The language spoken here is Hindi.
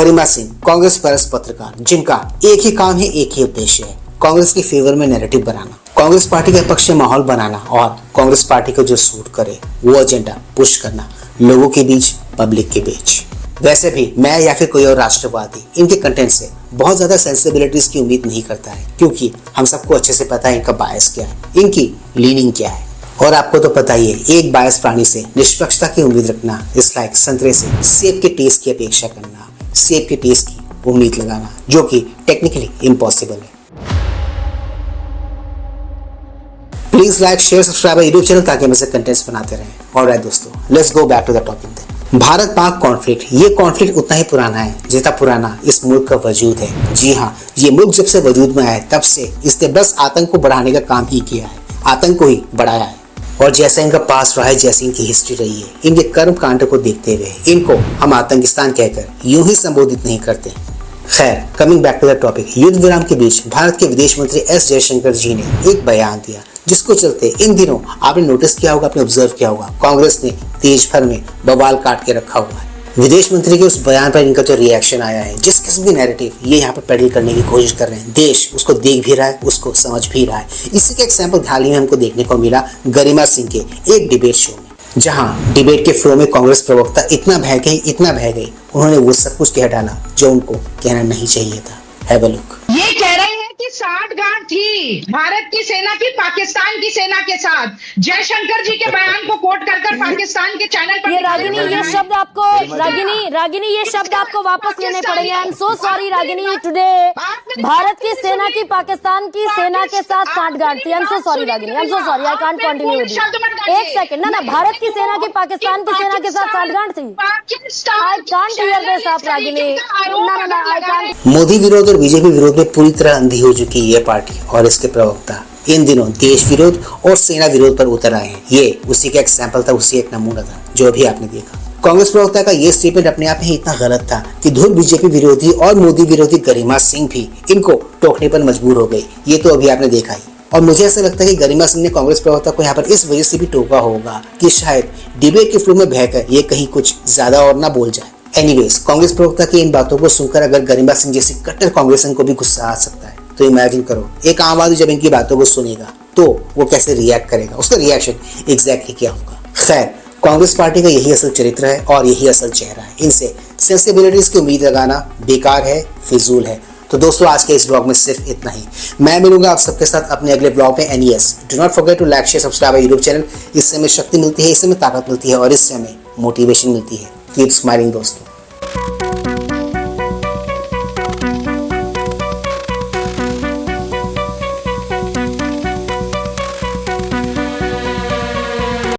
गरिमा सिंह कांग्रेस परस्त पत्रकार, जिनका एक ही काम है, एक ही उद्देश्य है, कांग्रेस के फेवर में नैरेटिव बनाना, कांग्रेस पार्टी के पक्ष में माहौल बनाना और कांग्रेस पार्टी को जो सूट करे वो एजेंडा पुश करना लोगों के बीच, पब्लिक के बीच। वैसे भी मैं या फिर कोई और राष्ट्रवादी इनके कंटेंट से बहुत ज्यादा सेंसिबिलिटीज की उम्मीद नहीं करता है, क्योंकि हम सबको अच्छे से पता है इनका बायस क्या है, इनकी लीनिंग क्या है। और आपको तो पता ही है, एक बायस प्राणी से निष्पक्षता की उम्मीद रखना इस लाइक संतरे से सेब के टेस्ट की अपेक्षा करना, सेब के टेस्ट की उम्मीद लगाना, जो कि टेक्निकली इम्पॉसिबल है। Please like, share, subscribe YouTube channel ताकि हम ऐसे कंटेंट्स बनाते रहें। ऑलराइट दोस्तों, let's go back to the topic then. Bharat Pak conflict, ये कॉन्फ्लिक्ट उतना ही पुराना है जितना पुराना इस मुल्क का वजूद है। जी हाँ, ये मुल्क जब से वजूद में आया है तब से इसने बस आतंक को बढ़ाने का काम ही किया है, आतंक को ही बढ़ाया है। और जैसा इनका पास रहा है, जैसी इनकी हिस्ट्री रही है, इनके कर्म कांड को देखते हुए इनको हम आतंकिस्तान कहकर यूं ही संबोधित नहीं करते। खैर, coming back to the topic, युद्ध विराम के बीच भारत के विदेश मंत्री एस जयशंकर जी ने एक बयान दिया, जिसको चलते इन दिनों आपने नोटिस किया होगा, आपने ऑब्जर्व किया होगा, कांग्रेस ने देश भर में बवाल काट के रखा हुआ है। विदेश मंत्री के उस बयान पर इनका जो रिएक्शन आया है, जिस किस्म की नैरेटिव ये यहाँ पर पेडल करने की कोशिश कर रहे हैं, देश उसको देख भी रहा है, उसको समझ भी रहा है। इसी का एग्जाम्पल हाल ही में हमको देखने को मिला गरिमा सिंह के एक डिबेट शो में, जहाँ डिबेट के फ्लो में कांग्रेस प्रवक्ता इतना बह गई, उन्होंने वो सब कुछ कह डाला जो उनको कहना नहीं चाहिए था। Have a look. ये कह रहे हैं कि साठगांठ थी भारत की सेना की पाकिस्तान की सेना के साथ। जयशंकर जी के बयान को कोट कर पाकिस्तान के चैनल पर ये रागिनी, ये शब्द आपको रागिनी ये शब्द आपको वापस लेने पड़ेंगे। I am so sorry Ragini, today Bharat की सेना की पाकिस्तान की सेना के साथ साठगांठ थी। I am so sorry Ragini, I am so sorry, I can't continue with you. एक सेकंड, ना भारत की सेना की पाकिस्तान की सेना के साथ साठगांठ थी। आई कांट हियर दिस आप रागिनी, ना आई कांट। मोदी विरोध और बीजेपी विरोध में पूरी तरह अंधी हो चुकी ये पार्टी और इसके प्रवक्ता इन दिनों देश विरोध और सेना विरोध पर उतर आए हैं। ये उसी का एग्जाम्पल था, उसी एक नमूना था जो अभी आपने देखा। कांग्रेस प्रवक्ता का ये स्टेटमेंट अपने आप में इतना गलत था कि धुर बीजेपी विरोधी और मोदी विरोधी गरिमा सिंह भी इनको टोकने पर मजबूर हो गई। ये तो अभी आपने देखा ही। और मुझे ऐसा लगता है कि गरिमा सिंह ने कांग्रेस प्रवक्ता को यहाँ पर इस वजह से भी टोका होगा कि शायद डिबेट के फ्लो में बहकर ये कहीं कुछ ज्यादा और ना बोल जाए। एनीवेज, कांग्रेस प्रवक्ता की इन बातों को सुनकर अगर गरिमा सिंह जैसी कट्टर कांग्रेसन को भी गुस्सा आ सकता है, तो इमेजिन करो एक आम आदमी जब इनकी बातों को सुनेगा तो वो कैसे रिएक्ट करेगा, उसका रिएक्शन एग्जैक्टली क्या होगा। खैर, कांग्रेस पार्टी का यही असल चरित्र है और यही असल चेहरा है। इनसे सेंसिबिलिटीज की उम्मीद लगाना बेकार है, फिजूल है। तो दोस्तों, आज के इस ब्लॉग में सिर्फ इतना ही। मैं मिलूंगा आप सबके साथ अपने अगले ब्लॉग में। And yes, do not forget to like, share, subscribe YouTube channel. इससे हमें शक्ति मिलती है, इससे हमें ताकत मिलती है और इससे हमें मोटिवेशन मिलती है। कीप स्माइलिंग दोस्तों।